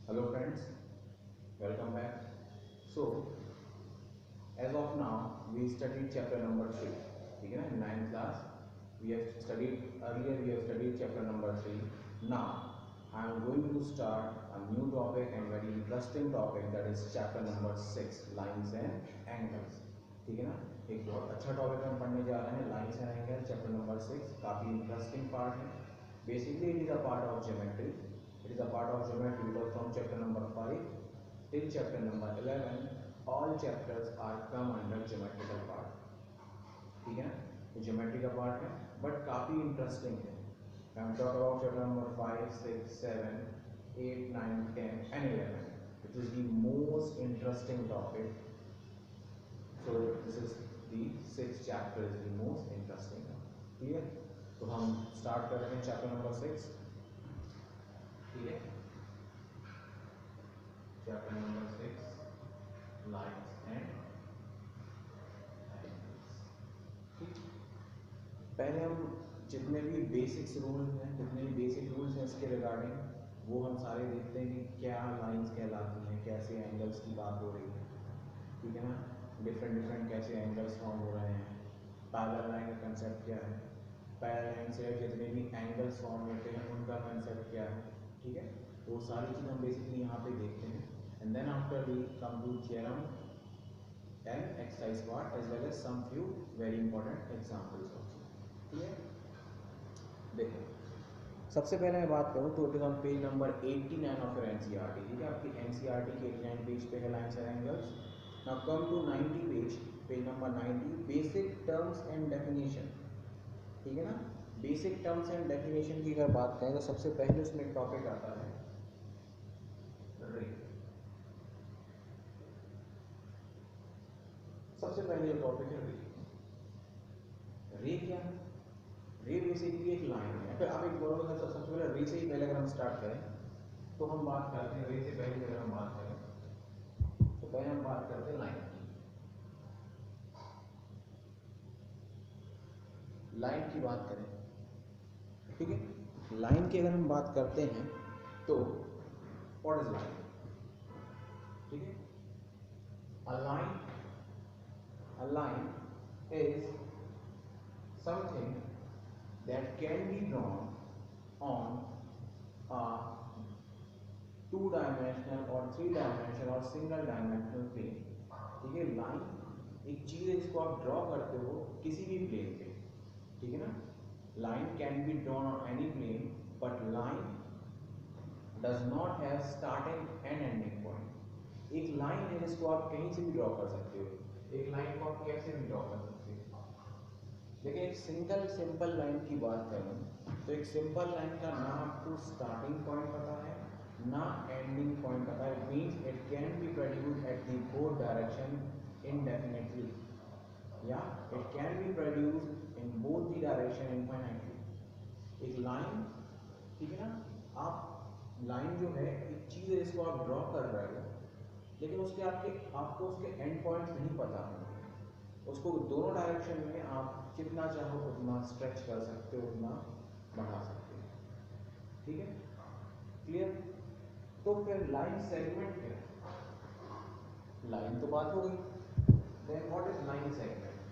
Hello friends, welcome back. So, as of now, we studied chapter number 3. ठीक है ना, in 9th class, we have studied chapter number 3. Now, I am going to start a new topic and very interesting topic, that is chapter number 6, lines and angles. ठीक है ना, एक बहुत अच्छा topic हम पढ़ने जा रहे हैं, lines and angle, chapter number 6. काफ़ी इंटरेस्टिंग पार्ट है. Basically it is a part of geometry. It is a part of geometry because from chapter number 5 till chapter number 11 all chapters are come under geometrical part. ठीक है ना, ये geometry का part है but काफ़ी interesting है. हम talk about chapter number 5, 6, 7, 8, 9, 10 and 11 which is the most interesting topic. So this is the 6th chapter is the most interesting one. ठीक है, तो हम स्टार्ट कर रहे हैं चैप्टर नंबर 6. ठीक है, chapter number 6, lines and angles. ठीक, पहले हम जितने भी बेसिक्स रूल्स हैं, जितने भी बेसिक रूल्स हैं इसके रिगार्डिंग वो हम सारे देखते हैं कि क्या लाइन्स कहलाती हैं, कैसे एंगल्स की बात हो रही है. ठीक है ना, डिफरेंट कैसे एंगल्स फॉर्म हो रहे हैं, पैरेलल लाइन का कंसेप्ट क्या है, पैरेलल लाइन से जितने भी एंगल्स फॉर्म होते हैं उनका कंसेप्ट क्या है. ठीक है, तो वो सारी चीज़ हम बेसिकली यहाँ पे देखते हैं. And then after we come to theorem and exercise part as well as some few very important examples also. ठीक है, देखो सबसे पहले मैं बात करूँ तो it is on page number 89 of your NCERT. ठीक है, आपकी एनसीईआरटी के 89 पेज पे है lines and angles. Now come to 90 page number 90, basic terms and definition. ठीक है ना, बेसिक टर्म्स एंड डेफिनेशन की अगर बात करें तो सबसे पहले उसमें एक टॉपिक आता है रे. सबसे पहले टॉपिक है रे. रे क्या है? रे बेसिकली एक लाइन है. फिर आप एक बोलोगे सर सबसे पहले रे से ही पहले अगर हम स्टार्ट करें तो हम बात करते हैं रे से पहले अगर हम बात करें तो पहले हम बात करते हैं लाइन की. लाइन की बात करें, ठीक है, लाइन की अगर हम बात करते हैं तो व्हाट इज लाइन. ठीक है, अ line is something that can be drawn on a two-dimensional or three-dimensional or single-dimensional plane. ठीक है, लाइन एक चीज़ है जिसको आप ड्रॉ करते हो किसी भी प्लेन पे. ठीक है ना, line can be drawn on any plane but line does not have starting and ending point. एक लाइन है जिसको आप कहीं से भी ड्रॉ कर सकते हो. एक लाइन को आप कैसे भी ड्रॉ कर सकते हो. लेकिन एक सिंपल लाइन की बात करूं तो एक सिंपल लाइन का ना आपको स्टार्टिंग पॉइंट पता है ना एंडिंग पॉइंट पता है. It means it can be produce at the both direction indefinitely या it can be produce in both the direction infinitely. एक लाइन, ठीक है ना, आप लाइन जो है एक चीज़ है जिसको आप ड्रॉ कर रहे हो लेकिन उसके आपको उसके एंड पॉइंट्स नहीं पता होंगे. उसको दोनों डायरेक्शन में आप जितना चाहो उतना स्ट्रेच कर सकते हो, उतना बढ़ा सकते हो. ठीक है, क्लियर. तो फिर लाइन सेगमेंट क्या है? लाइन तो बात हो गई. Then what is line segment?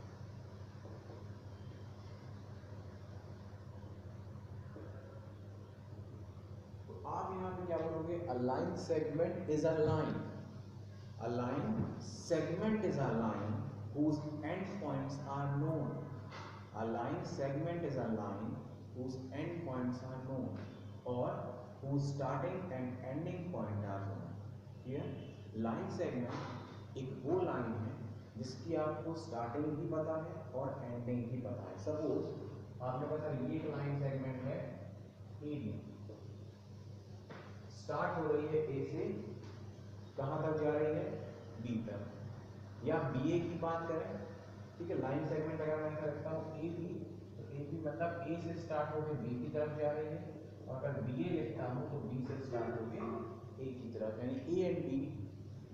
तो आप यहाँ पे क्या बोलोगे? A line segment is a line. A line segment is a line whose end points are known. A line segment is a line whose end points are known or whose starting and ending point are known. Here, line segment एक वो line है जिसकी आपको starting भी पता है और ending भी पता है. सपोज आपने पता ये एक लाइन सेगमेंट है ए बी, स्टार्ट हो रही है ए से कहाँ तक जा रही है? बी तक. या बी ए की बात करें, ठीक है, लाइन सेगमेंट अगर मैं करता हूँ ए बी तो ए बी मतलब ए से स्टार्ट होकर बी की तरफ जा रही है और अगर बी ए लिखता हूँ तो बी से स्टार्ट होकर ए की तरफ. यानी A and B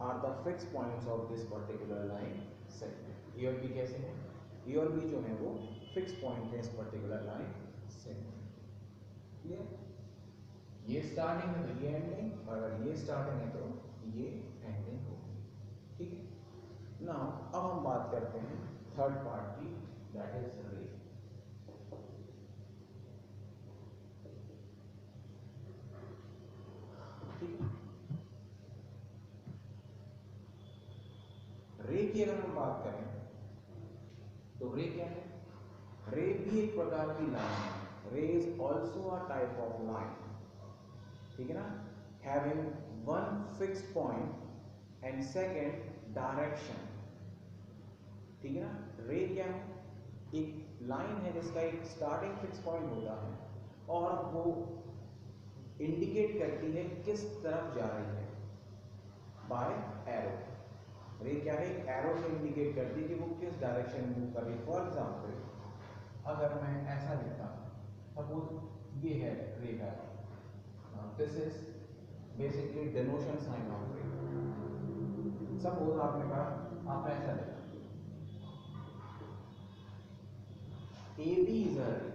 are the fix points of this particular line segment. A और बी कैसे हैं? ए और बी जो है वो फिक्स पॉइंट है इस पर्टिकुलर लाइन सेगमेंट. क्लियर? ये स्टार्टिंग है तो ये एंडिंग, और अगर ये स्टार्ट स्टार्टिंग है तो ये एंडिंग होगी, ठीक है। नाउ अब हम बात करते हैं थर्ड पार्ट की, दैट इज रे। ठीक है, रे की अगर हम बात करें तो रे क्या है? रे भी एक प्रकार की लाइन है। रे is also a type of line, ठीक है ना, having one fixed point and second direction, ठीक है ना। रे क्या है? एक लाइन है जिसका एक स्टार्टिंग फिक्स पॉइंट होता है और वो इंडिकेट करती है किस तरफ जा रही है बाय एरो। रे क्या है? एक एरो से इंडिकेट करती है कि वो किस डायरेक्शन में मूव कर रही है। फॉर एग्जाम्पल अगर मैं ऐसा लिखता, सपोज ये है रे का, this is basically denotation sign of ray. Suppose आपने कहा, आपने ऐसा लिखा ए बी इज अ रे।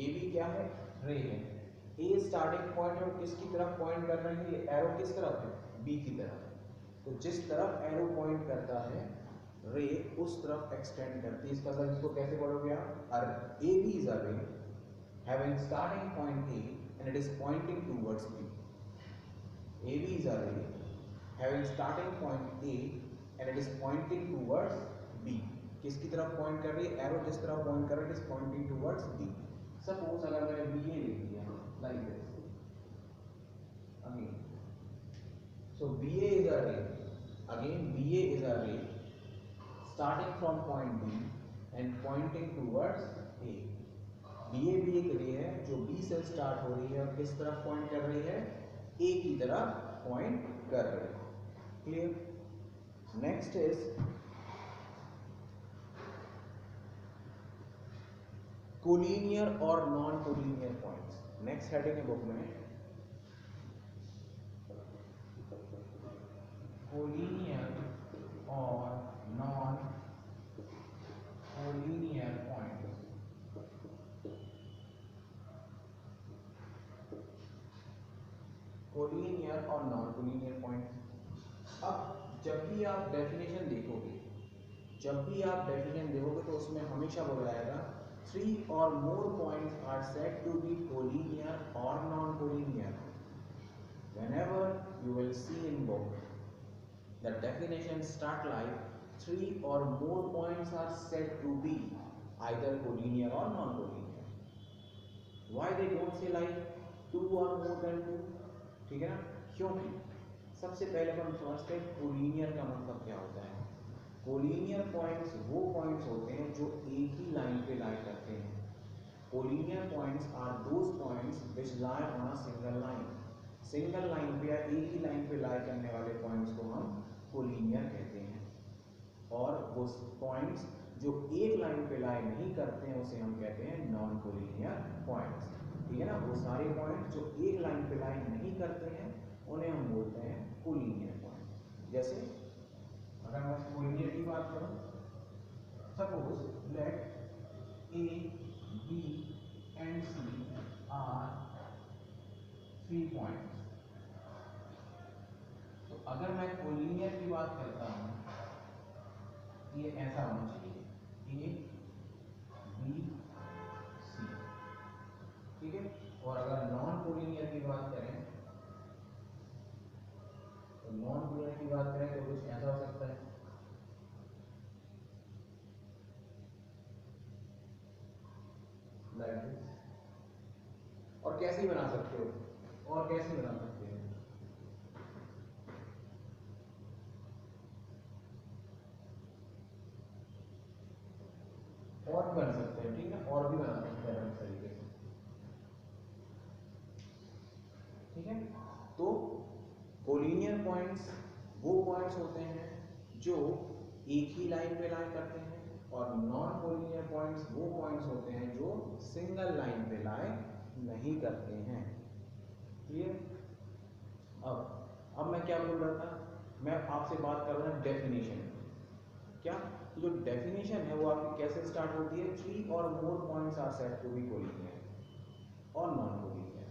ए बी क्या है? रे है। ए स्टार्टिंग पॉइंट और किसकी तरफ पॉइंट कर रहे हैं? ये एरो किस तरफ है? बी की तरफ। तो जिस तरफ एरो पॉइंट करता है रे उस तरफ एक्सटेंड करती है। इसका मतलब इसको कैसे पढ़ोगे आप? ए B is a ray having starting point A and it is pointing towards B. A B is a ray having starting point A and it is pointing towards B. किसकी तरफ पॉइंट कर रही है? एरो जिस तरफ point कर रहा है it is pointing towards B. Suppose अगर मैंने बी ए लिख दिया like this again, so B A is a ray, again B A is a ray starting from point B and pointing towards A। B A भी एक रे है जो B से स्टार्ट हो रही है और किस तरफ पॉइंट कर रही है? A की तरफ पॉइंट कर रही है। क्लियर? नेक्स्ट इज कोलिनियर और non collinear points. Next heading है बुक में कोलिनियर और नॉन कोलिनियर पॉइंट्स। कोलिनियर और नॉन कोलिनियर पॉइंट्स। अब जब भी आप डेफिनेशन देखोगे, तो उसमें हमेशा बोला जाएगा 3 or more points are said to be collinear or non-collinear. Whenever you will see in book, the definition start like 3 or more points are said to be either collinear or non-collinear. Why they don't say like 2 or more than 2? ठीक है ना? क्योंकि सबसे पहले हम समझते हैं collinear का मतलब क्या होता है। कोलिनियर पॉइंट्स वो पॉइंट्स होते हैं जो एक ही लाइन पे लाई करते हैं। Collinear points are those points which lie on a single line. Single line पे या एक ही लाइन पे लाई करने वाले पॉइंट्स को हम कोलिनियर कहते हैं, और वो पॉइंट्स जो एक लाइन पे लाई नहीं करते हैं उसे हम कहते हैं नॉन कोलिनियर पॉइंट्स। ठीक है ना? वो सारे पॉइंट जो एक लाइन पे लाई नहीं करते हैं उन्हें हम बोलते हैं कोलिनियर पॉइंट। जैसे अगर मैं कोलिनियर की बात करूं, suppose let A B and C are 3 points. तो अगर मैं कोलिनियर की बात करता हूं, ये ऐसा होना चाहिए ए बी सी, ठीक है। और अगर नॉन कोलिनियर की बात करें तो कुछ ऐसा हो सकता है, लाइक दिस। और कैसे बना सकते हो? और भी बना सकते हैं, ठीक है, और भी बना सकते हैं इस तरीके से, ठीक है। तो कोलिनियर पॉइंट्स वो पॉइंट्स होते हैं जो एक ही लाइन पे लाई करते हैं, और नॉन कोलिनियर पॉइंट्स वो पॉइंट्स होते हैं जो सिंगल लाइन पे लाई नहीं करते हैं। क्लियर? अब मैं क्या बोल रहा था? मैं आपसे बात कर रहा हूँ डेफिनेशन। क्या? तो जो डेफिनेशन है वो आपकी कैसे स्टार्ट होती है? 3 और more points are said to be collinear और non collinear.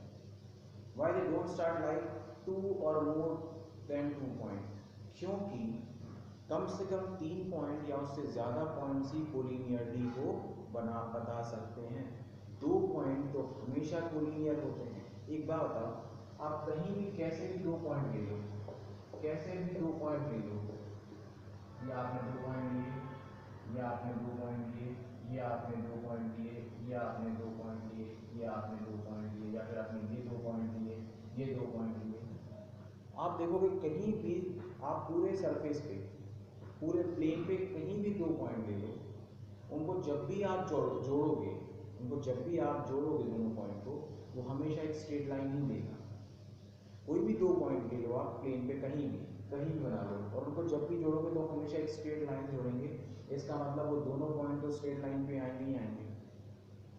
Why they don't start like 2 और मोर देन 2 पॉइंट, क्योंकि कम से कम 3 पॉइंट या उससे ज़्यादा पॉइंट्स ही कोलिनियरिटी को बता सकते हैं। 2 पॉइंट तो हमेशा कोलिनियर होते हैं। एक बात बताओ, आप कहीं भी कैसे भी 2 पॉइंट ले लो, कैसे भी 2 पॉइंट ले लो, ये आपने 2 पॉइंट लिए, ये आपने 2 पॉइंट लिए, ये आपने 2 पॉइंट लिए, ये आपने 2 पॉइंट लिए, ये आपने 2 पॉइंट लिए, या फिर आपने ये 2 पॉइंट लिए, ये 2 पॉइंट लिए, आप देखोगे कहीं भी आप पूरे सरफेस पे, पूरे प्लेन पे कहीं भी 2 पॉइंट ले लो, उनको जब भी आप जोड़ोगे, उनको जब भी आप जोड़ोगे दोनों पॉइंट को, वो हमेशा एक स्ट्रेट लाइन ही देगा। कोई भी 2 पॉइंट ले लो आप प्लेन पे कहीं भी बना लो, और उनको जब भी जोड़ोगे तो हमेशा एक स्ट्रेट लाइन जोड़ेंगे। इसका मतलब वो दोनों पॉइंट तो स्ट्रेट लाइन पे आएंगे ही आएंगे।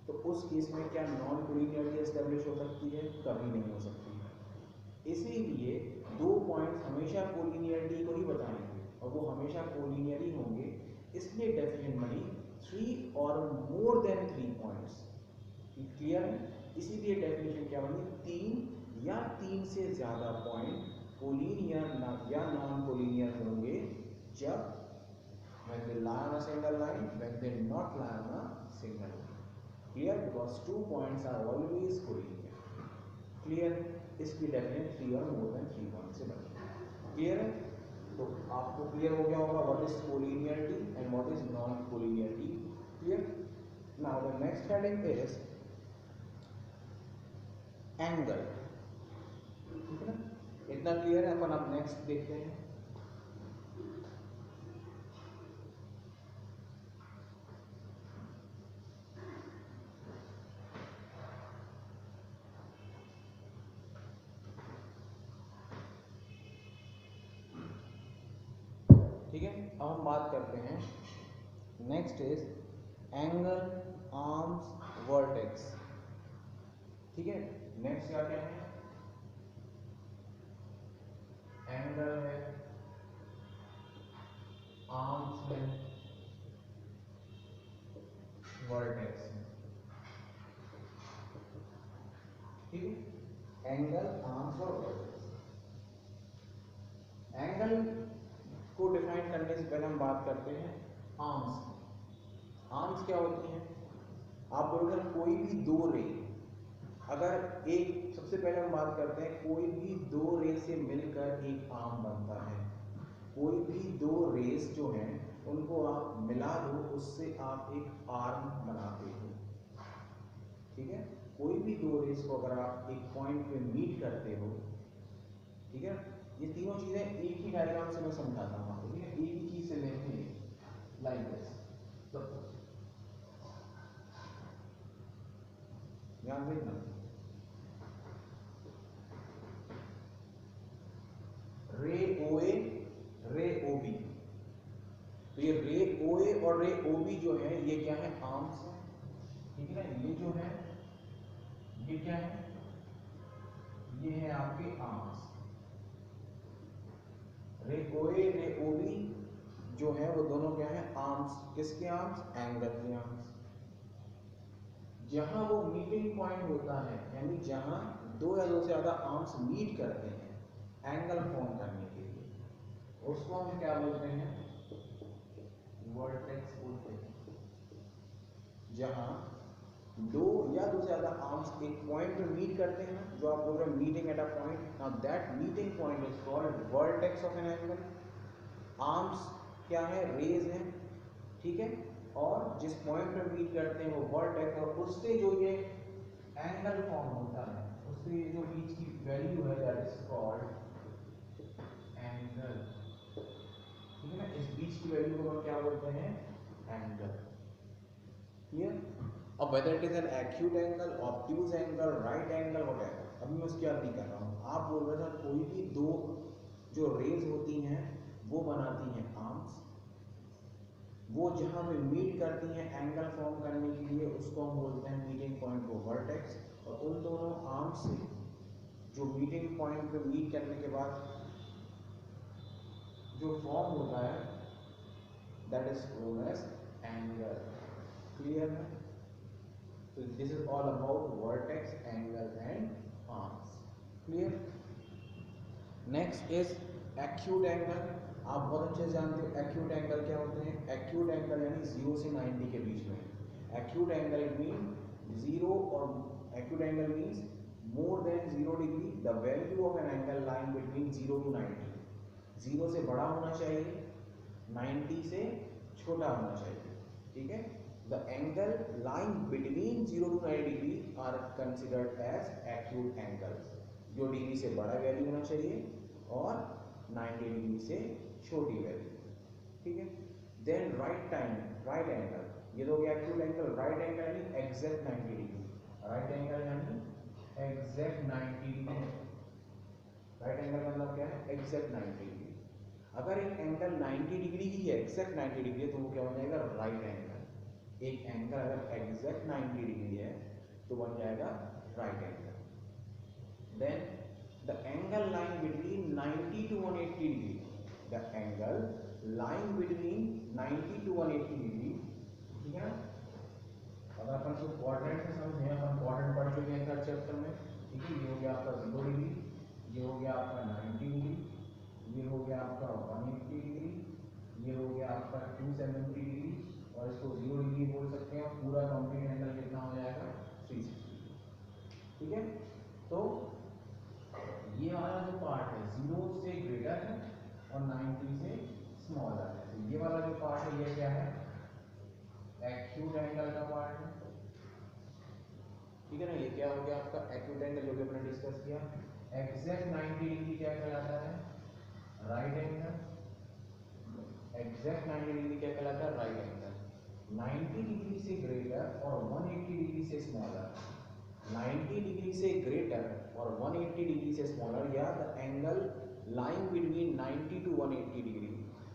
तो उस केस में क्या नॉन कोलिनियरिटी एस्टेब्लिश हो सकती है? कभी नहीं हो सकती है। इसीलिए 2 पॉइंट्स हमेशा कोलिनियरिटी को ही बताएंगे, और वो हमेशा कोलिनियर ही होंगे। इसलिए डेफिनेशन बनी 3 और मोर देन 3 पॉइंट्स। क्लियर है? इसीलिए डेफिनेशन क्या बनी? 3 या 3 से ज़्यादा पॉइंट कोलिनियर या नॉन कोलिनियर होंगे जब when they lie on a single line, when they not lie on a single line. Clear? Because 2 points are always collinear. Clear? इसकी डेफिनेशन 3 और मोर देन 3 पॉइंट से बनी। क्लियर है? तो आपको क्लियर हो गया होगा what is collinearity and what is non collinearity. Clear? Now the next heading is angle. ठीक है ना? इतना क्लियर है? अपन अब नेक्स्ट देखते हैं। ठीक है, अब हम बात करते हैं next is angle, arms, vertex. ठीक है, नेक्स्ट क्या क्या है? एंगल है, आर्म्स है, वर्टेक्स है। ठीक है, एंगल, आर्म्स और वर्टेक्स। एंगल को डिफाइन करने से पहले हम बात करते हैं आर्म्स की। आर्म्स क्या होती हैं? आप बोलोगे कोई भी 2 रे, अगर एक, सबसे पहले हम बात करते हैं कोई भी 2 रे से मिलकर एक आर्म बनता है। कोई भी 2 रेस जो हैं उनको आप मिला दो, उससे आप एक आर्म बनाते हो। ठीक है, कोई भी 2 रेस को अगर आप एक पॉइंट पे मीट करते हो, ठीक है, ये तीनों चीजें एक ही डायग्राम से मैं समझाता हूँ आपको। ठीक है, एक ही चीज से लेते हैं लाइक दिस। तो ध्यान देना, रे ओ ए, रे ओ बी। तो ये रे ओ ए और रे ओ बी जो है ये क्या है? आर्म्स है। ठीक है ना? ये जो है ये क्या है? ये है आपके आर्म्स। रे ओ ए, रे ओ बी जो है वो दोनों क्या है? आर्म्स। किसके आर्म्स? एंगल के आर्म्स। जहां वो मीटिंग पॉइंट होता है, यानी जहां 2 या 2 से ज्यादा आर्म्स मीट करते हैं एंगल फॉर्म करने के लिए, उसको हम क्या बोलते हैं? वर्टेक्स बोलते हैं। जहां 2 या 2 से ज्यादा आर्म्स एक पॉइंट पे मीट करते हैं, जो आप बोल रहे हैं meeting at a point, now that meeting point is called vertex of an angle. Arms क्या है? रेज हैं। ठीक है, और जिस पॉइंट पे मीट करते हैं वो वर्टेक्स, और उससे जो ये एंगल फॉर्म होता है, उससे जो बीच की वैल्यू है दैट इज कॉल्ड एंगल। ठीक है ना? इस बीच की वैल्यू को हम क्या बोलते हैं? एंगल। क्लियर? अब whether it is an acute angle, obtuse angle, right angle, whatever, अभी मैं उसकी बात नहीं कर रहा हूँ। आप बोल रहे थे कोई भी 2 जो रेज होती हैं वो बनाती हैं आर्म्स, वो जहां पे मीट करती हैं एंगल फॉर्म करने के लिए, उसको हम बोलते हैं मीटिंग पॉइंट को वर्टेक्स। और उन दोनों आर्म्स से जो मीटिंग पॉइंट पे मीट करने के बाद जो फॉर्म होता है that is known as angle. Clear है? So this is all about vertex, angle and arms. Clear? Next is acute angle आप बहुत अच्छे से जानते हो। एक्यूट एंगल क्या होते हैं? एक्यूट एंगल यानी 0 से 90 के बीच में। एक्यूट एंगल मीन 0 और acute angle means more than 0 degree the value of an angle line between 0 to 90। 0 से बड़ा होना चाहिए, 90 से छोटा होना चाहिए, ठीक है। The angle line between 0 to 90 degree are considered as acute angles. जो डिग्री से बड़ा वैल्यू होना चाहिए और 90 डिग्री से छोटी वैल्यू, ठीक है। देन राइट एंगल, ये तो गया एक्यूट एंगल। राइट एंगल यानी एग्जैक्ट 90 डिग्री। राइट एंगल यानी एग्जैक्ट 90 डिग्री। राइट एंगल का मतलब क्या है? Exact 90 degree. अगर एक एंगल 90 डिग्री की है, एग्जैक्ट 90 डिग्री है, तो वो क्या हो जाएगा? Right angle. एक एंगल अगर एग्जैक्ट 90 डिग्री है तो बन जाएगा right angle. Then the angle line between 90 to 180 degree, the angle line between 90 to 180 degree, ठीक है। अगर अपन को क्वाड्रेंट से समझे, अपन क्वाड्रेंट पढ़ चुके हैं थर्ड चैप्टर में, ठीक है। ये हो गया आपका 0 डिग्री, ये हो गया आपका 90 डिग्री, ये हो गया आपका 180 डिग्री, ये हो गया आपका 270 डिग्री, और इसको 0 डिग्री बोल सकते हैं। पूरा कंप्लीट एंगल कितना हो जाएगा? 360, ठीक है। तो ये वाला जो पार्ट है 0 से ग्रेटर है और 90 से स्मॉलर है, तो ये वाला जो पार्ट है ये क्या है? एक्यूट एंगल का पार्ट है, ठीक है ना। ये क्या हो गया आपका? एक्यूट एंगल, जो कि हमने डिस्कस किया। एग्जैक्ट 90 डिग्री क्या कहलाता है? Right angle. एग्जैक्ट 90 डिग्री क्या कहलाता है? Right angle. 90 डिग्री से ग्रेटर और 180 डिग्री से स्मॉलर। 90 डिग्री से ग्रेटर और 180 डिग्री से स्मॉलर, या the angle line between 90 to 180 degree,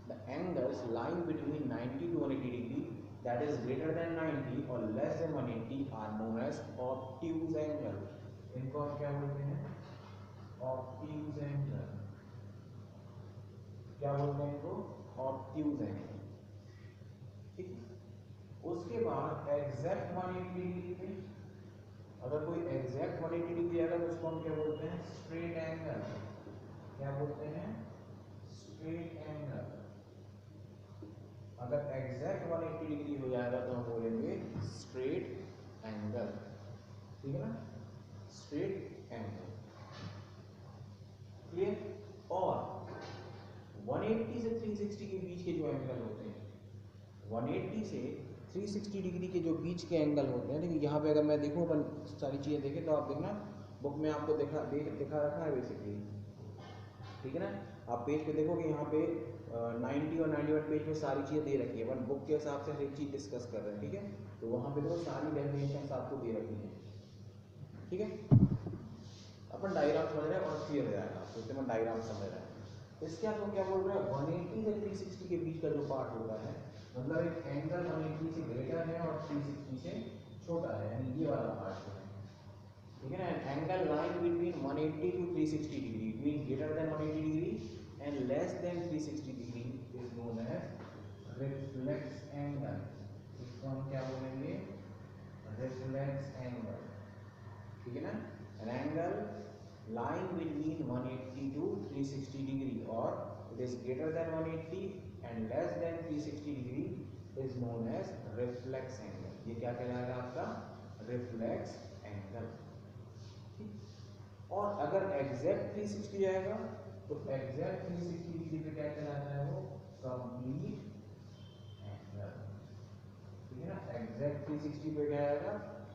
the angles line between 90 to 180 degree that is greater than 90 और less than 180 are known as obtuse angle। इनको हम क्या बोलते हैं? obtuse angle। क्या बोलते हैं इनको? obtuse angle, ठीक। उसके बाद एग्जैक्ट 180 डिग्री पे अगर कोई एग्जैक्ट 180 डिग्री आएगा तो उसको हम क्या बोलते हैं? Straight angle. क्या बोलते हैं? Straight angle. अगर एग्जैक्ट 180 डिग्री हो जाएगा तो हम बोलेंगे स्ट्रेट एंगल, ठीक है ना। Straight angle, clear. और 180 से 360 के बीच के जो एंगल होते हैं, 180 से 360 डिग्री के जो बीच के एंगल होते हैं, देखिए यहाँ पे अगर मैं देखूँ, अपन सारी चीज़ें देखें तो आप देखना बुक में आपको दिखा रखा है बेसिकली, ठीक है ना। आप पेज पे देखोगे यहाँ पे 90 और 91 पेज में सारी चीज़ें दे रखी है, अपन बुक के हिसाब से हर एक चीज़ डिस्कस कर रहे हैं, ठीक है। तो वहाँ पे देखो सारी डेफिनेशन आपको दे रखी है, ठीक है। अपन डायग्राम समझ रहे हैं और क्लियर हो जाएगा, तो अपन डायग्राम समझ रहे हैं। इसके आप लोग क्या बोल रहे हैं? 180 से 360 के बीच का जो पार्ट होता है, मतलब एक एंगल 180 से ग्रेटर है और 360 से छोटा है, यानी ये वाला पार्ट है, ठीक है ना। Angle line between 180 to 360 degree, it mean greater than 180 degree and less than 360 degree is known as reflex angle. इसको हम क्या बोलेंगे? रिफ्लेक्स एंगल, ठीक है ना। An angle line between 180 to 360 degree और it is greater than 180 and less than 360 degree is known as reflex angle. ये क्या कहलाएगा आपका? Reflex angle. और अगर एग्जैक्ट 360 जाएगा तो एग्जैक्ट 360 डिग्री पे क्या कहलाता है? वो कंप्लीट एंगल, ठीक है ना। एग्जैक्ट 360 पे क्या आएगा?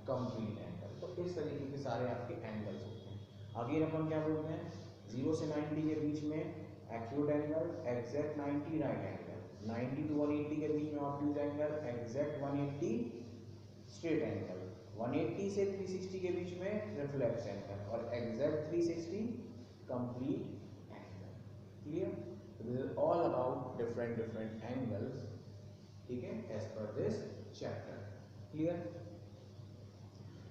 Complete angle. तो इस तरीके के सारे आपके एंगल्स होते हैं। आगे अपन क्या बोलते हैं? 0 से 90 के बीच में acute angle, exact 90 right angle, 90 to 180 के बीच में obtuse angle, exact 180 straight angle, 180 से 360 के बीच में रिफ्लेक्स एंगल और exact 360 complete angle, clear. This is all about different angles, ठीक है, as per this chapter, clear,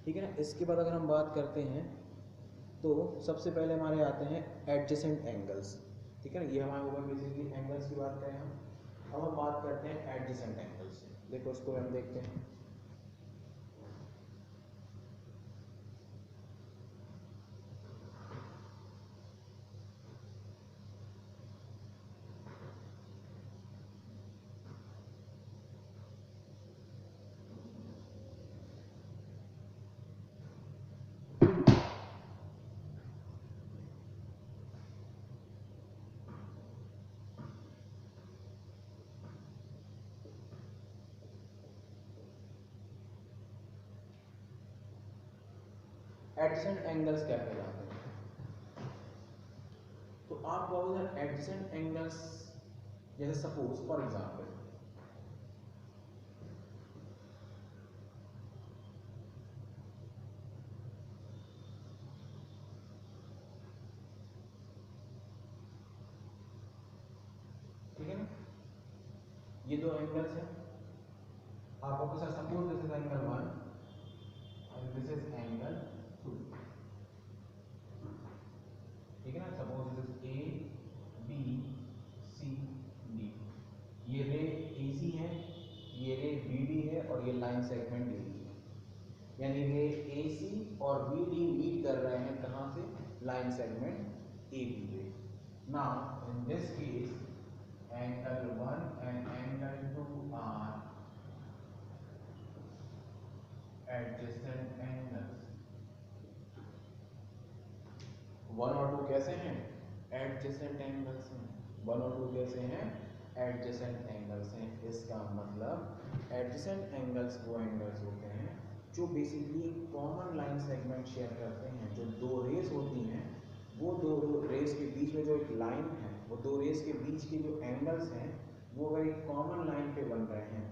ठीक है ना। इसके बाद अगर हम बात करते हैं तो सबसे पहले हमारे आते हैं एडजेसेंट एंगल्स, ठीक है ना। ये हमारे ऊपर बेसिकली एंगल्स की बात करें हम। अब हम बात करते हैं एडजेसेंट एंगल्स। देखो इसको हम देखते हैं। एडजेसेंट एंगल्स क्या कहलाते हैं? तो आप कहोगे एडजेसेंट एंगल्स, जैसे सपोज फॉर एग्जांपल ठीक है ना, ये दो एंगल्स हैं, आपको कैसा suppose this is angle 1 and this is angle 2, ठीक है ना, suppose this is A B C D, ये रे AC है, ये रे BD है और ये लाइन सेगमेंट DD है, यानी रे AC और BD मीट कर रहे हैं कहाँ से? लाइन सेगमेंट AB पे। Now in this case angle 1 and angle 2 are adjacent angles। 1 और 2 कैसे हैं? एडजेसेंट एंगल्स हैं। 1 और 2 कैसे हैं? एडजेसेंट एंगल्स हैं। इसका मतलब एडजेसेंट एंगल्स वो एंगल्स होते हैं जो basically common line segment share करते हैं। जो दो रेस होती हैं, वो दो रेस के बीच में जो एक लाइन है, वो दो रेस के बीच के जो एंगल्स हैं वो अगर एक कॉमन लाइन पे बन रहे हैं,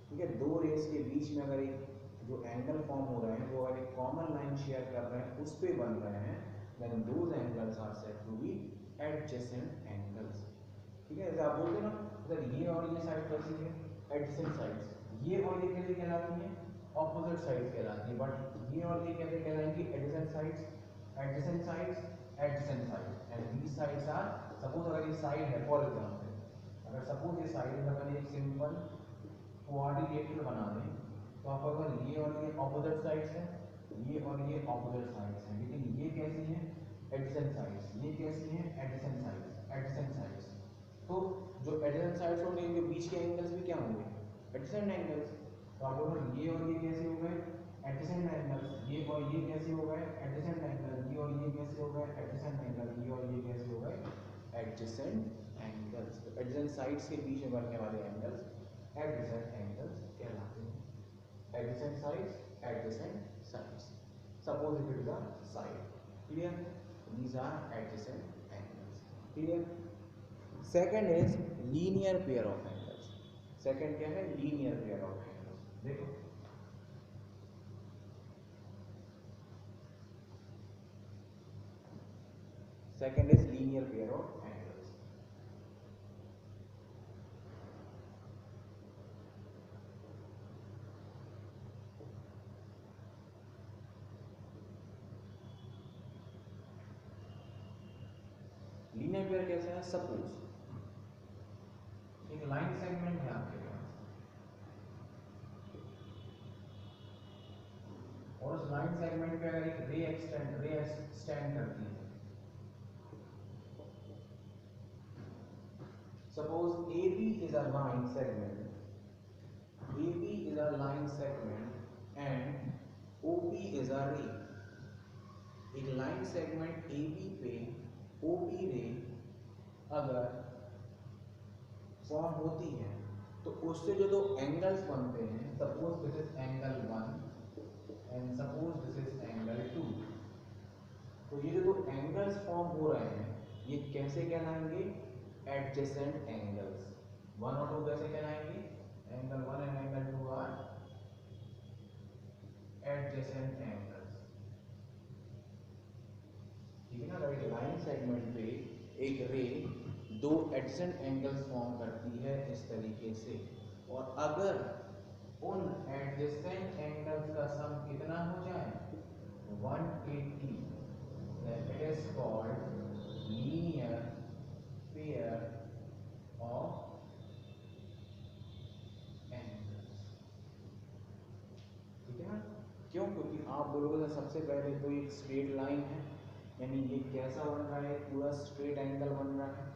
ठीक है, दो रेस के बीच में अगर एक जो एंगल फॉर्म हो रहे हैं वो अगर एक कॉमन लाइन शेयर कर रहे हैं, उस पे बन रहे हैं, then those angles are said to be adjacent angles। ठीक है, जैसे आप बोलते ना सर ये और ये साइड कैसी है? Adjacent sides. ये और ये कैसे कहलाती हैं? ऑपोजिट साइड्स कहलाती है। बट ये और ये कैसे कहलाएंगी? Adjacent sides. Adjacent sides, adjacent sides and these sides are, suppose अगर ये साइड है फॉर एग्जांपल, अगर सपोज ये साइड में अपन एक सिंपल क्वाड्रिलेटरल बना दें, तो आप अगर ये और ये ऑपोजिट साइड्स हैं, ये और ये ऑपोजिट साइड्स हैं, लेकिन ये कैसी हैं? Adjacent sides. ये कैसी हैं? Adjacent sides. एडजेसेंट साइड्स, तो जो एडजेसेंट साइड्स होंगे इनके बीच के एंगल्स भी क्या होंगे? Adjacent angles. तो आप बोलो ये और ये कैसे हो गए? Adjacent angles. ये और ये कैसे हो गए? Adjacent angle. ये और ये कैसे हो गए? Adjacent angle. ये और ये कैसे हो गए? Adjacent angles. तो एडजेसेंट साइड्स के बीच में बनने वाले एंगल्स एडजेसेंट एंगल्स कहलाते हैं। Adjacent sides, adjacent sides. Suppose if it is a side. Clear? These are adjacent angles. Clear? Second is linear pair of angles. Second क्या है? Linear pair of angles. देखो second is linear pair of angles. Linear pair कैसे है? Suppose एक line segment है आपके पास और उस लाइन सेगमेंट पे अगर एक रे स्टैंड करती है, suppose AB is a line segment, AB is a line segment and OP is a ray। एक लाइन सेगमेंट AB पे OP रे अगर फॉर्म होती है तो उससे जो दो एंगल्स बनते हैं, suppose this is angle 1 and suppose this is angle 2, तो ये जो दो एंगल्स फॉर्म हो रहे हैं ये कैसे कहलाएंगे? Adjacent angles. 1 और 2 कैसे कहलाएंगे? Angle 1 and angle 2 are adjacent angles. ठीक है ना, अगर एक लाइन सेगमेंट पे एक रे दो एडजेसेंट एंगल्स फॉर्म करती है इस तरीके से, और अगर उन एडजेसेंट एंगल्स का सम कितना हो जाए? 180, then it is called linear pair of angles। ठीक है ना? क्यों? क्योंकि आप बोलोगे सबसे पहले तो एक स्ट्रेट लाइन है, यानी ये कैसा बन रहा है? पूरा स्ट्रेट एंगल बन रहा है।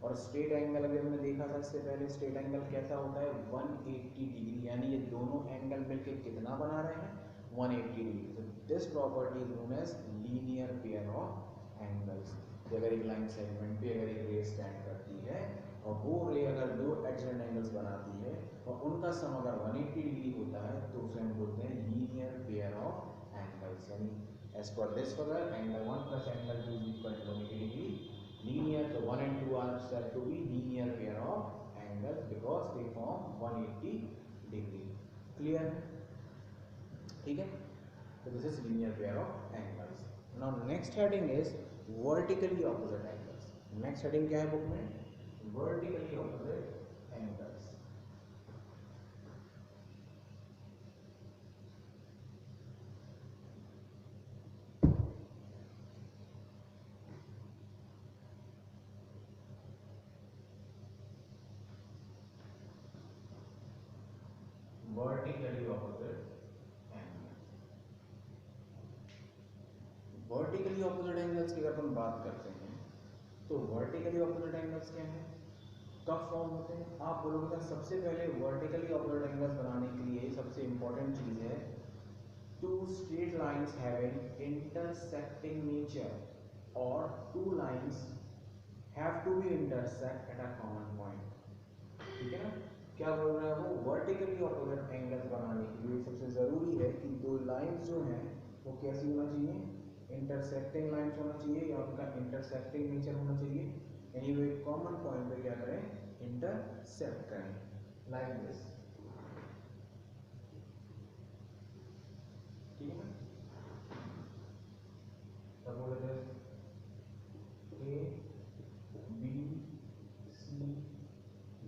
और स्ट्रेट एंगल अगर हमने देखा था इससे पहले, स्ट्रेट एंगल कैसा होता है? 180 डिग्री, यानी ये दोनों एंगल मिलकर कितना बना रहे हैं? 180 डिग्री। तो this property is known as linear pair of angles. अगर एक लाइन सेगमेंट पे अगर एक रे स्टैंड करती है और वो रे अगर दो एडजेसेंट एंगल्स बनाती है और उनका सम अगर 180 डिग्री होता है तो उसे हम बोलते हैं लीनियर पेयर ऑफ एंगल्स। यानी As per this figure, angle 1 plus angle 2 is equal to 180 degree. Linear, so 1 and 2 are said to be linear pair of angles because they form 180 degree. Clear? ठीक है? So this is linear pair of angles. Now next heading is vertically opposite angles. Next heading क्या है book में? Vertically opposite angles. Vertically opposite angles. Vertically opposite angles की अगर हम बात करते हैं तो vertically opposite angles क्या है, कब फॉर्म होते हैं? आप बोलोगे सर सबसे पहले vertically opposite angles बनाने के लिए सबसे इम्पोर्टेंट चीज है two straight lines having intersecting nature or two lines have to be intersect at a common point. ठीक है ना? क्या बोल रहा है वो, वर्टिकली ऑपोजिट एंगल्स बनाने के लिए सबसे जरूरी है कि दो लाइंस जो हैं वो कैसी होना चाहिए, इंटरसेक्टिंग लाइंस होना चाहिए या उनका इंटरसेक्टिंग नेचर होना चाहिए, यानी वो एक कॉमन पॉइंट पे क्या करें, इंटरसेक्ट करें, लाइक दिस. ठीक है ना? Suppose it is A B C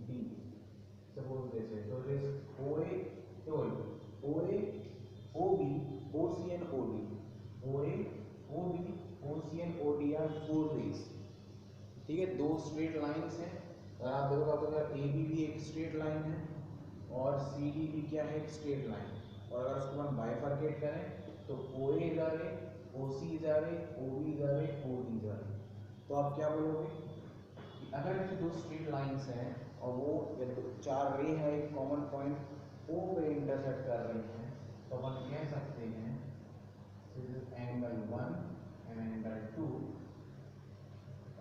D. Suppose this is, so it is OA, OA, OB, OC and OD. OA, OB, OC and OD are four ways. ठीक है, दो स्ट्रेट लाइंस हैं. अगर आप देखो तो अगर AB भी एक स्ट्रेट लाइन है और CD भी क्या है, एक स्ट्रेट लाइन. और अगर उसको हम बाइफरकेट करें तो OA इज आ रहे, OC इज आ रहे, OB इज आ रहे, OD इज आ रहे. तो आप क्या बोलोगे कि अगर ये दो स्ट्रेट लाइंस हैं और वो चार रे है एक कॉमन पॉइंट O पे इंटरसेक्ट कर रही हैं, तो अपन कह सकते हैं एंगल 1 एंड एंगल 2.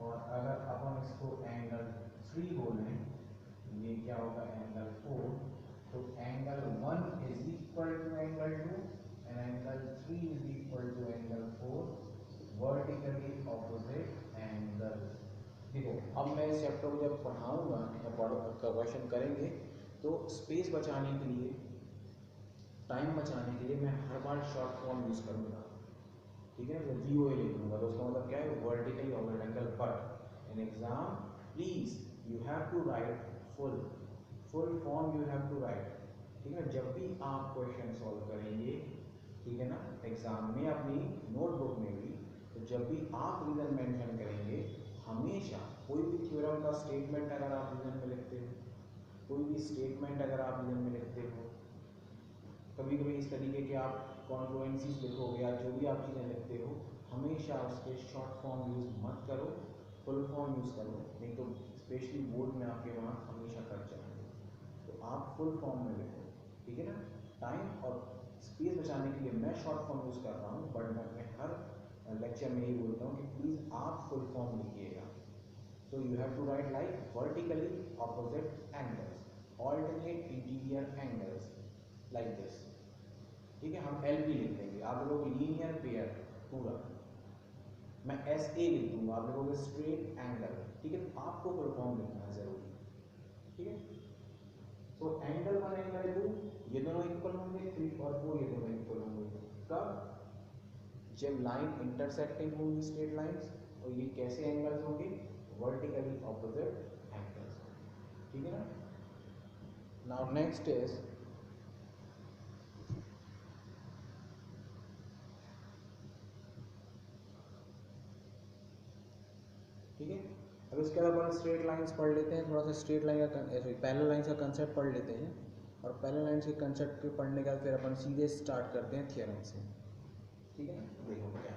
और अगर अपन इसको एंगल 3 बोलें, ये क्या होगा एंगल 4. तो angle 1 is equal to angle 2 and angle 3 is equal to angle 4, vertically opposite angles. देखो अब मैं इस चैप्टर को जब पढ़ाऊंगा या क्वेश्चन करेंगे तो स्पेस बचाने के लिए, टाइम बचाने के लिए मैं हर बार शॉर्ट फॉर्म यूज़ करूँगा. ठीक है, तो VOA लिख दूंगा. तो उसका मतलब क्या है, vertically opposite angle. But in exam please you have to write full form, you have to write. ठीक है, जब भी आप क्वेश्चन सॉल्व करेंगे, ठीक है ना, एग्जाम में अपनी नोटबुक में भी, तो जब भी आप रीजन मेंशन करेंगे हमेशा कोई भी थ्योरम का स्टेटमेंट अगर आप रीजन में लिखते हो, कोई भी स्टेटमेंट अगर आप रीजन में लिखते हो, कभी कभी इस तरीके के आप कॉन्फ्लुएंसीज लिखोगे या जो भी आप चीज़ें लिखते हो, हमेशा उसके शॉर्ट फॉर्म यूज़ मत करो, फुल फॉर्म यूज़ करो, नहीं तो स्पेशली बोर्ड में आपके वहाँ हमेशा कट जाएंगे. तो आप फुल फॉर्म में लिखो. ठीक है ना? टाइम और स्पेस बचाने के लिए मैं शॉर्ट फॉर्म यूज़ कर रहा हूँ, बट मैं हर लेक्चर में यही बोलता हूँ कि प्लीज़ आप फुल फॉर्म लिखिएगा. So you have to write like vertically opposite angles, alternate interior angles, like this. ठीक है, हम LP लिख देंगे, आप लोग लीनियर पेयर पूरा, मैं SA लिख दूंगा, आप लोगों के स्ट्रेट एंगल. ठीक है, तो आपको फुल फॉर्म लिखना है जरूरी. ठीक है, तो एंगल 1 एंगल 2 ये दोनों इक्वल होंगे, 3 और 4 ये दोनों इक्वल होंगे. कब? जब लाइन इंटरसेक्टिंग होंगी स्ट्रेट लाइंस. और ये कैसे एंगल्स होंगे, वर्टिकली ऑपोजिट एंगल्स. ठीक है ना? नाउ नेक्स्ट इज, ठीक है, अब इसके बाद अपन स्ट्रेट लाइंस पढ़ लेते हैं. थोड़ा सा स्ट्रेट लाइन का पैरेलल लाइंस का कंसेप्ट पढ़ लेते हैं, और पैरेलल लाइंस के कंसेप्ट के पढ़ने के बाद फिर अपन सीधे स्टार्ट करते हैं थ्योरम से. ठीक है ना? देखो क्या,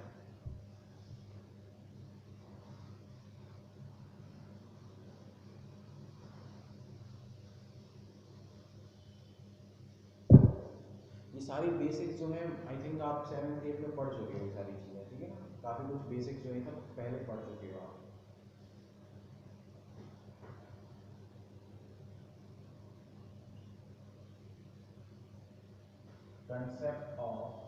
ये सारी बेसिक्स जो हैं आई थिंक आप 7th 8th में पढ़ चुके हो ये सारी चीज़ें. ठीक है ना? काफ़ी कुछ बेसिक्स जो है सब पहले पढ़ चुके हो आप. कंसेप्ट ऑफ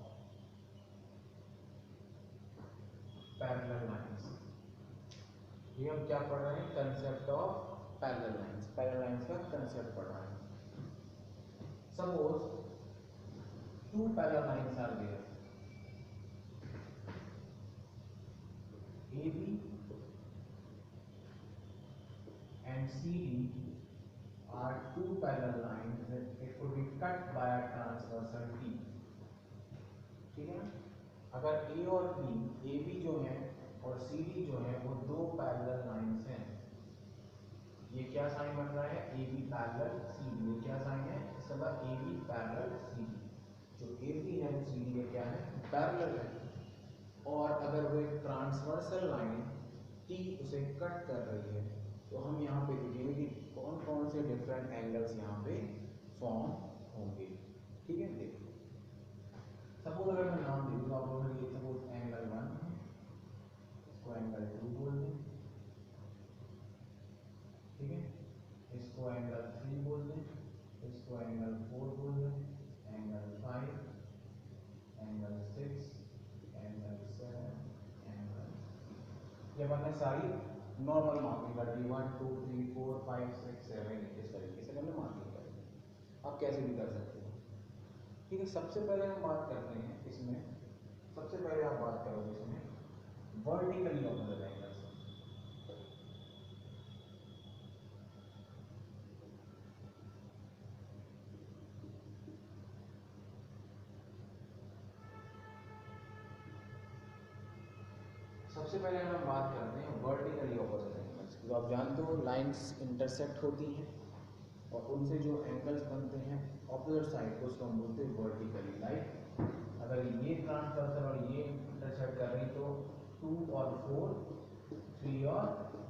हम क्या पढ़ रहे हैं, concept of parallel lines, parallel lines का कंसेप्ट पढ़ रहे हैं। Suppose two parallel lines are there, AB and CD are two parallel lines that it could be cut by a transversal T, ठीक है ना। अगर A और B, AB जो है और CD जो है वो दो पैरेलल लाइंस हैं, ये क्या साइन बन रहा है, AB पैरेलल CD, ये क्या साइन है, इसका AB पैरेलल CD, जो AB है वो CD के क्या है, पैरेलल है। और अगर वो एक ट्रांसवर्सल लाइन T उसे कट कर रही है, तो हम यहाँ पे देखेंगे कि कौन कौन से डिफरेंट एंगल्स यहाँ पे फॉर्म होंगे, ठीक है। देखो सपोज अगर मैं नाम दे दूँ आप लोगों ने, सपोज एंगल 1 है, इसको एंगल 2 बोल दें, ठीक है, इसको एंगल 3 बोल दें, इसको एंगल 4 बोल दें, एंगल 5, एंगल 6, एंगल 7, एंगल, ये हमने सारी नॉर्मल मार्किंग कर दी, 1 2 3 4 5 6 7 8, इस तरीके से हमने मार्किंग कर दी। आप कैसे भी कर सकते हो, ठीक है। सबसे पहले हम बात करते हैं इसमें, सबसे पहले आप बात करोगे इसमें वर्टिकली ऑपोजिट एंगल्स। सबसे पहले हम बात करते हैं वर्टिकली ऑपोजिट एंगल्स। तो आप जानते हो लाइंस इंटरसेक्ट होती हैं और उनसे जो एंगल्स बनते हैं ऑपोजिट साइड को, उसको हम बोलते हैं वर्टिकली। लाइक अगर ये ट्रांसवर्सल और ये इंटरसेक्ट कर रही तो 2 और 4, 3 और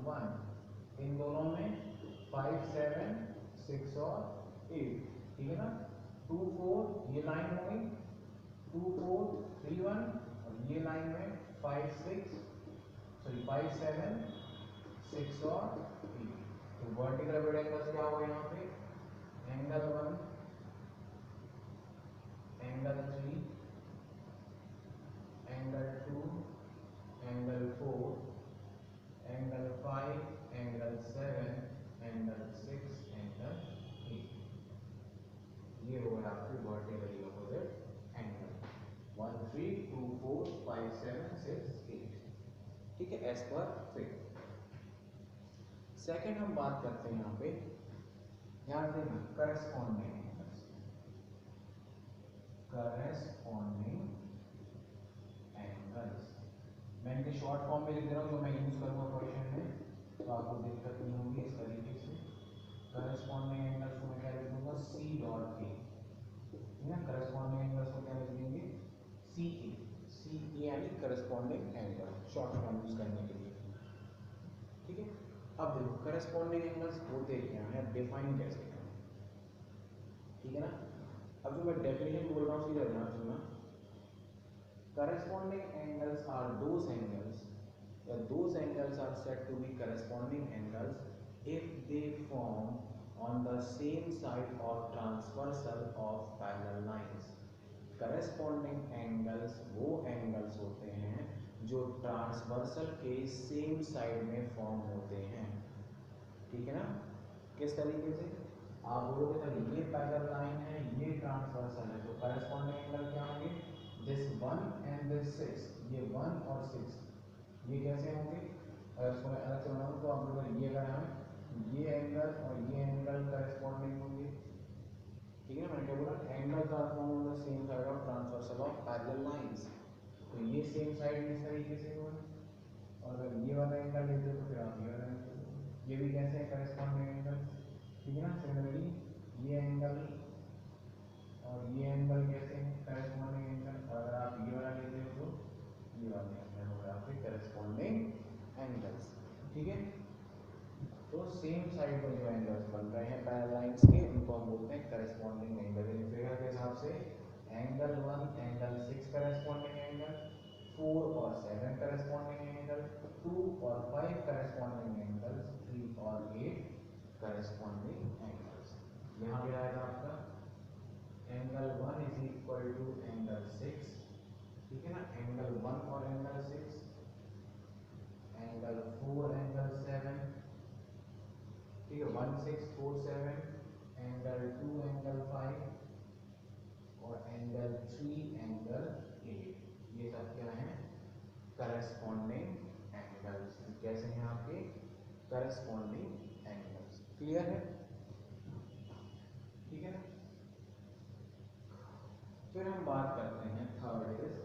1, इन दोनों में 5 7 6 और 8, ठीक है ना। 2 4 ये लाइन हो गई, 2 4 3 1, और ये लाइन में 5 6 7 6 और 8। तो वर्टिकल ऑपोजिट एंगल्स क्या होगा यहाँ पे, angle 1, angle 3, angle 2, angle 4, angle 5, angle 7, angle 6, angle 8। ये हो गया आपके वर्टिकली ऑपोजिट एंगल 1 3 2 4 5 7 6 8, ठीक है, एज पर फिगर। सेकेंड हम बात करते हैं यहाँ पे, ध्यान देना, करस्पॉन्डिंग एंगल्स, करस्पॉन्डिंग एंगल्स। मैं इनके शॉर्ट फॉर्म में लिख दे रहा हूँ, जो मैं यूज करूँगा क्वेश्चन में, तो आपको दिक्कत नहीं होगी। इस तरीके से करस्पॉन्डिंग एंगल्स को मैं क्या लिख दूंगा, C डॉट A, ठीक है। करस्पॉन्डिंग एंगल्स को क्या लिख देंगे, CA, CA यानी corresponding angle, short form use करने के लिए, ठीक है। अब देखो करस्पॉन्डिंग एंगल्स होते क्या हैं, डिफाइन कैसे करें, ठीक है ना। अब जो मैं डेफिनेशन बोल रहा हूँ सीधा ध्यान सुनना। Corresponding angles are those angles, या those angles are said to be corresponding angles if they form on the same side of transversal of parallel lines। corresponding angles वो angles होते हैं जो ट्रांसवर्सल के सेम साइड में form होते हैं, ठीक है ना। किस तरीके से आप बोलोगे, चलिए ये पैरेलल लाइन है, ये ट्रांसवर्सल है, तो करस्पॉन्डिंग एंगल क्या होंगे, दिस 1 एंड दिस 6, ये 1 और 6, ये कैसे होंगे। अगर इसको मैं अलग से बनाऊँ तो आप लोग ये अगर हम ये एंगल और ये एंगल करस्पॉन्डिंग होंगे, ठीक है ना। मैंने क्या बोला, angle transform on the same side of transversal of parallel lines, तो ये सेम साइड इस तरीके से होगा। और अगर ये वाला एंगल लेते हो तो फिर आप ये वाला एंगल, ये भी कैसे है, करस्पॉन्डिंग एंगल, ठीक है ना। सिमिलरली ये एंगल और ये एंगल कैसे हैं, करस्पॉन्डिंग एंगल, और अगर आप ये वाला लेते हो तो ये वाला एंगल होगा आपके करस्पॉन्डिंग एंगल्स, ठीक है। तो सेम साइड पर जो एंगल्स बन रहे हैं पैरेलल लाइंस के, उनको हम बोलते हैं करस्पॉन्डिंग एंगल। इन फिगर के हिसाब से एंगल 1 एंगल 6 करस्पॉन्डिंग एंगल, 4 और 7 करस्पॉन्डिंग एंगल, 2 और 5 करस्पॉन्डिंग एंगल्स, 3 और 8 करस्पॉन्डिंग एंगल्स। यहाँ पे आएगा आपका angle 1 is equal to angle 6, ठीक है ना। एंगल 1 और एंगल 6, एंगल 4 एंगल 7, ठीक है, 1647, एंगल 2 एंगल 5 और एंगल 3 एंगल 8, ये सब क्या है करस्पॉन्डिंग एंगल्स। कैसे हैं आपके करस्पॉन्डिंग एंगल्स, क्लियर है, ठीक है ना। फिर हम बात करते हैं third is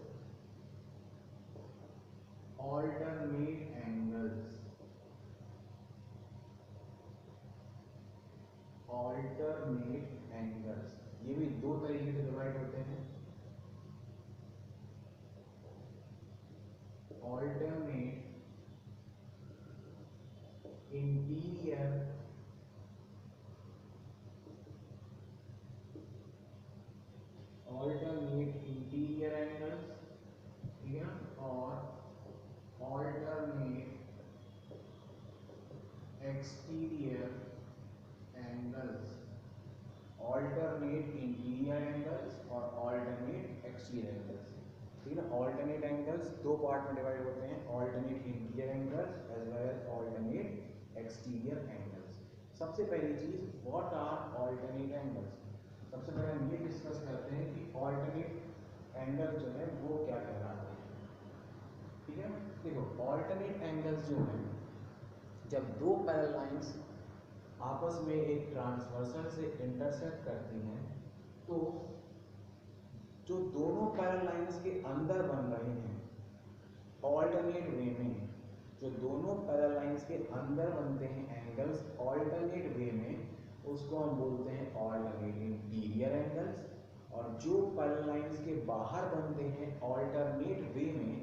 alternate angles. Alternate angles ये भी दो तरीके से डिवाइड होते हैं। ऑल्टरनेट इंटीरियर एंगल्स, ठीक है ना, और alternate exterior angles. Alternate interior angles और ऑल्टरनेट एक्सटीरियर एंगल्स, ठीक है ना। ऑल्टरनेट एंगल्स दो पार्ट में डिवाइड होते हैं, alternate interior angles as well as alternate exterior angles. सबसे पहली चीज व्हाट आर ऑल्टरनेट एंगल्स। सबसे पहले हम ये डिस्कस करते हैं कि ऑल्टरनेट एंगल जो है वो क्या कहलाते हैं, ठीक है। देखो ऑल्टरनेट एंगल्स जो है, जब दो पैरेलल लाइंस आपस में एक ट्रांसवर्सल से इंटरसेक्ट करती हैं, तो जो दोनों पैरेलल लाइंस के अंदर बन रहे हैं ऑल्टरनेट वे में, जो दोनों पैरेलल लाइंस के अंदर बनते हैं एंगल्स ऑल्टरनेट वे में, उसको हम बोलते हैं ऑल्टरनेट इंटीरियर एंगल्स। और जो पैरेलल लाइंस के बाहर बनते हैं ऑल्टरनेट वे में,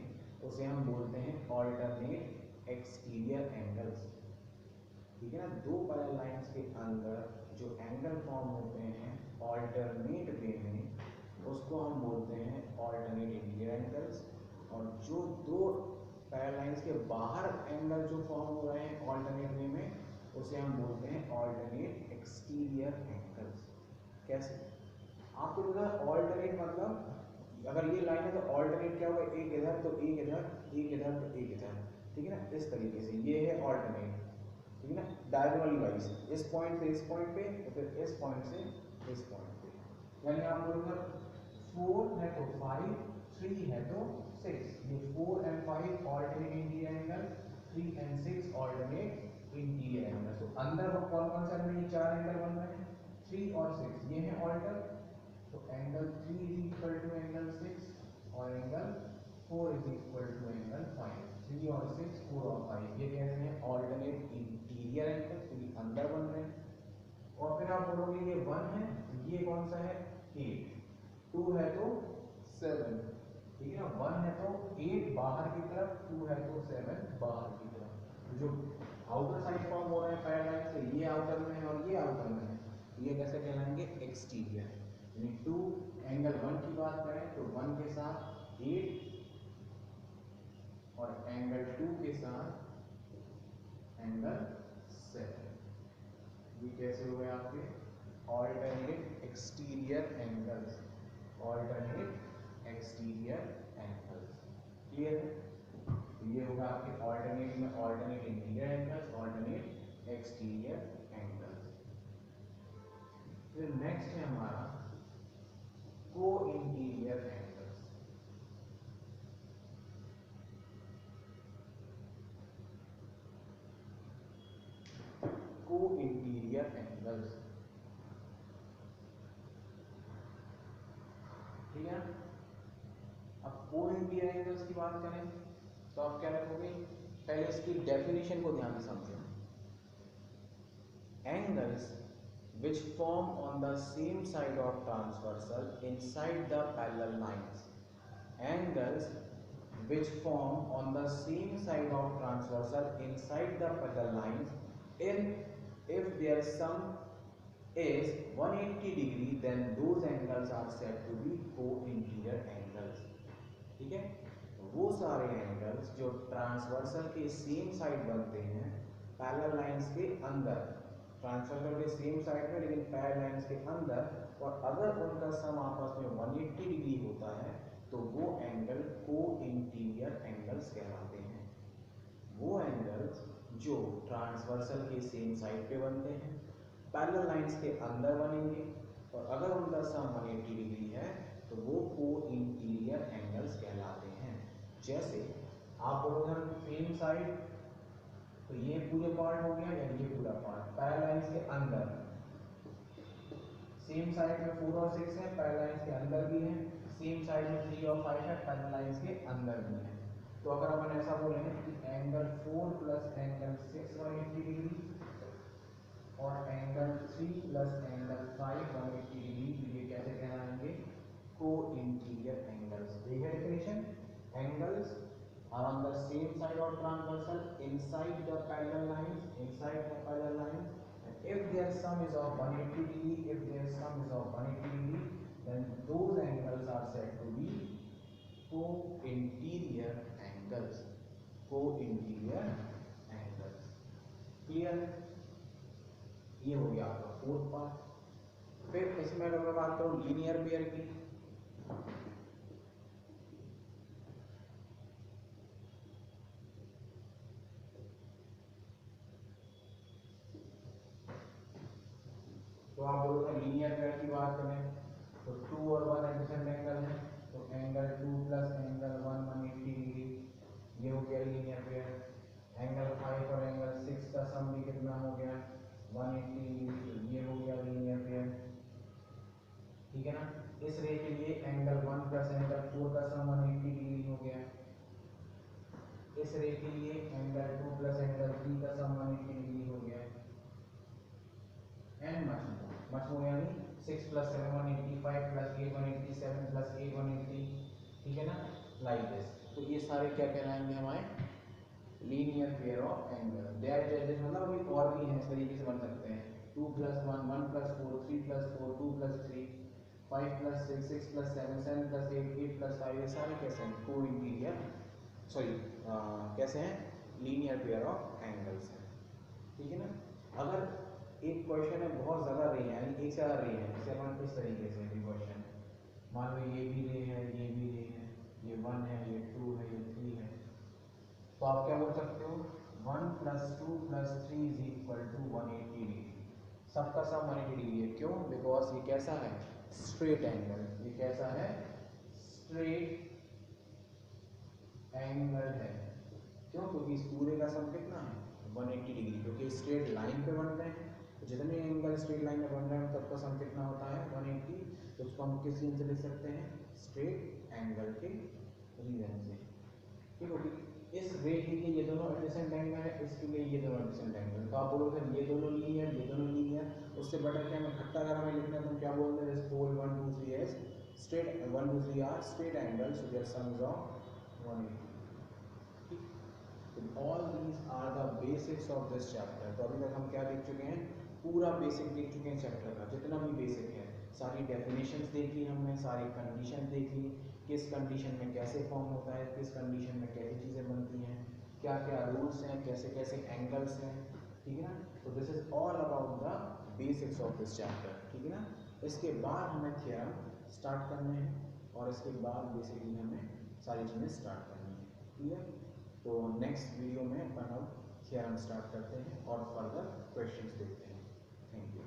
उसे हम बोलते हैं ऑल्टरनेट एक्सटीरियर एंगल्स, ठीक है ना। दो पैरेलल लाइंस के अंदर जो एंगल फॉर्म होते हैं ऑल्टरनेट वे में, उसको हम बोलते हैं ऑल्टरनेट इंटीरियर एंगल्स। और जो दो पैरेलल लाइंस के बाहर एंगल जो फॉर्म हो रहे हैं ऑल्टरनेट वे में, उसे हम बोलते हैं ऑल्टरनेट एक्सटीरियर एंगल्स। कैसे आपको पता है ऑल्टरनेट मतलब अगर ये लाइन है तो ऑल्टरनेट क्या होगा, एक इधर तो एक इधर, एक इधर तो एक इधर, ठीक है ना। इस तरीके से ये है ऑल्टरनेट, ठीक है ना, डायगोनली वाइज, इस पॉइंट से इस पॉइंट पे और फिर इस पॉइंट से इस पॉइंट पे। यानी आप लोग अगर 4 है तो 5, 3 है तो 6, ये 4 and 5 alternate interior angle, 3 and 6 alternate interior angle. तो अंदर कौन कौन से ये चार एंगल बन रहे हैं, 3 और 6, ये है ऑल्टर। तो angle 3 is equal to angle 6 और angle 4 is equal to angle 5। 3 और 6, 4 और 5, ये कहते हैं ऑल्टरनेट इंटीरियर एंगल, क्योंकि अंदर बन रहे हैं। और फिर आप बोलोगे ये 1 है, ये कौन सा है 8, 2 है तो 7, ठीक है ना। 1 है तो 8 बाहर की तरफ, 2 है तो 7 बाहर की तरफ। जो आउटर साइड फॉर्म हो रहे हैं पैरेलल लाइन से, ये आउटर में है और ये आउटर में है, ये कैसे कहलाएंगे एक्सटीरियर। यानी 2 एंगल 1 की बात करें तो 1 के साथ 8 और एंगल 2 के साथ एंगल 7, ये कैसे हुए आपके alternate exterior angles. Alternate exterior angles, clear है। तो ये होगा आपके ऑल्टरनेट में alternate interior angles, alternate exterior angles. फिर नेक्स्ट है हमारा को इंटीरियर एंगल्स। को इंटीरियर एंगल्स, ठीक है। अब को इंटीरियर एंगल्स की बात करें तो आप क्या रखोगे, पहले इसकी डेफिनेशन को ध्यान से समझो। Angles which form on the same side of transversal inside the parallel lines. Angles which form on the same side of transversal inside the parallel lines, if their sum is 180 degree, then those angles are said to be co-interior angles, ठीक है। वो सारे angles जो transversal के same side बनते हैं parallel lines के अंदर, ट्रांसवर्सल के सेम साइड में लेकिन पैरेलल लाइंस के अंदर, और अगर उनका सम आपस में 180 डिग्री होता है तो वो एंगल को इंटीरियर एंगल्स कहलाते हैं। वो एंगल्स जो ट्रांसवर्सल के सेम साइड पे बनते हैं, पैरेलल लाइंस के अंदर बनेंगे, और अगर उनका सम 180 डिग्री है तो वो को इंटीरियर एंगल्स कहलाते हैं। जैसे आप बोलोगे हम सेम साइड, तो ये पूरे पार्ट हो गया या ये पूरा पार्ट, पैरेलल लाइंस के अंदर, सेम साइड में 4 और 6 है, पैरेलल लाइंस के अंदर भी है, सेम साइड में 3 और 5 है, पैरेलल लाइंस के अंदर भी है। तो अगर अपन ऐसा बोले कि एंगल 4 प्लस एंगल 6 180 डिग्री और एंगल 3 प्लस एंगल 5 180 डिग्री, तो ये कैसे कहलाएंगे? को इंटीरियर एंगल्स। देखिए definition, angles are on the same side of transversal inside the parallel lines, and if their sum is of 180 degree, then those angles are said to be co-interior angles. Clear? ये हो गया आपका fourth part. फिर इसमें अगर मैं बात करूं लीनियर पेयर की, तो आप बोलोगे लीनियर पेयर की बात करें तो 2 और 1 एडजेसेंट एंगल है, तो एंगल 2 प्लस एंगल 1 180 डिग्री, ये हो गया लीनियर पेयर। एंगल 5 और एंगल 6 का सम भी कितना हो गया? 180 डिग्री, तो ये हो गया लीनियर पेयर। ठीक है ना? इस रे के लिए एंगल 1 प्लस एंगल 4 का सम 180 डिग्री हो गया। इस रे के लिए एंगल 2 प्लस एंगल 3 का सम 180 डिग्री हो गया। एंड मच मोर यानी 6 प्लस 7 180, 5 प्लस 8 180, 7 प्लस 8 180, ठीक है ना, लाइक दिस। तो ये सारे क्या कहलाएंगे हमारे? Linear pair of angle. देयर जजेस मतलब अभी और भी हैं, इस तरीके से बन सकते हैं 2 plus 1 1 plus 4 3 plus 4 2 plus 3 5 plus 6 6 plus 7 7 plus 8 8 plus 5, ये सारे कैसे हैं? को इंटीरियर सॉरी कैसे हैं? लीनियर पेयर ऑफ एंगल्स हैं। ठीक है ना? अगर एक क्वेश्चन है बहुत ज़्यादा रे है, यानी एक से ज़्यादा रे है, जैसे अपन इस तरीके से भी क्वेश्चन, मान लो ये भी रे है, ये भी रे है, ये 1 है, ये 2 है, ये 3 है, तो आप क्या बोल सकते हो? 1 plus 2 plus 3 is equal to 180 degree. सबका सब 180 डिग्री है, क्यों? बिकॉज ये कैसा है? Straight angle. ये कैसा है? स्ट्रेट एंगल है। क्यों? क्योंकि इस पूरे का सम कितना है? 180 डिग्री, क्योंकि स्ट्रेट लाइन पे बन रहे हैं, तो जितने एंगल स्ट्रेट लाइन में बन रहे हैं सबका सम कितना होता है? 180। तो उसको हम किस रीजन से लिख सकते हैं? स्ट्रेट एंगल के रीजन से। ठीक है? इस रे के लिए ये दोनों एडजेसेंट एंगल है, इसके लिए ये दोनों एडजेसेंट एंगल, तो आप बोलोगे ये दोनों लीनियर, ये दोनों लीनियर, उससे बेटर क्या? मैं इकट्ठा अगर हमें लिखना है तो क्या बोलते हैं? पोल 1 2 3 as straight 1 2 3 are straight angle, so their sum is of 180। All these are the basics of this chapter. तो अभी तक हम क्या देख चुके हैं? पूरा बेसिक देख चुके हैं चैप्टर का, जितना भी बेसिक है। सारी डेफिनेशंस देख ली हमने, सारी कंडीशन देख ली, किस कंडीशन में कैसे फॉर्म होता है, किस कंडीशन में कैसी चीज़ें बनती हैं, क्या क्या रूल्स हैं, कैसे कैसे एंगल्स हैं। ठीक है ना? तो this is all about the basics of this chapter. ठीक है ना? इसके बाद हमें थ्योरम स्टार्ट करने हैं, और इसके बाद बेसिकली हमें सारी चीज़ें स्टार्ट करनी है। क्लियर? तो नेक्स्ट वीडियो में अपन अब थ्योरम स्टार्ट करते हैं और फर्दर क्वेश्चंस देखते हैं। Thank you.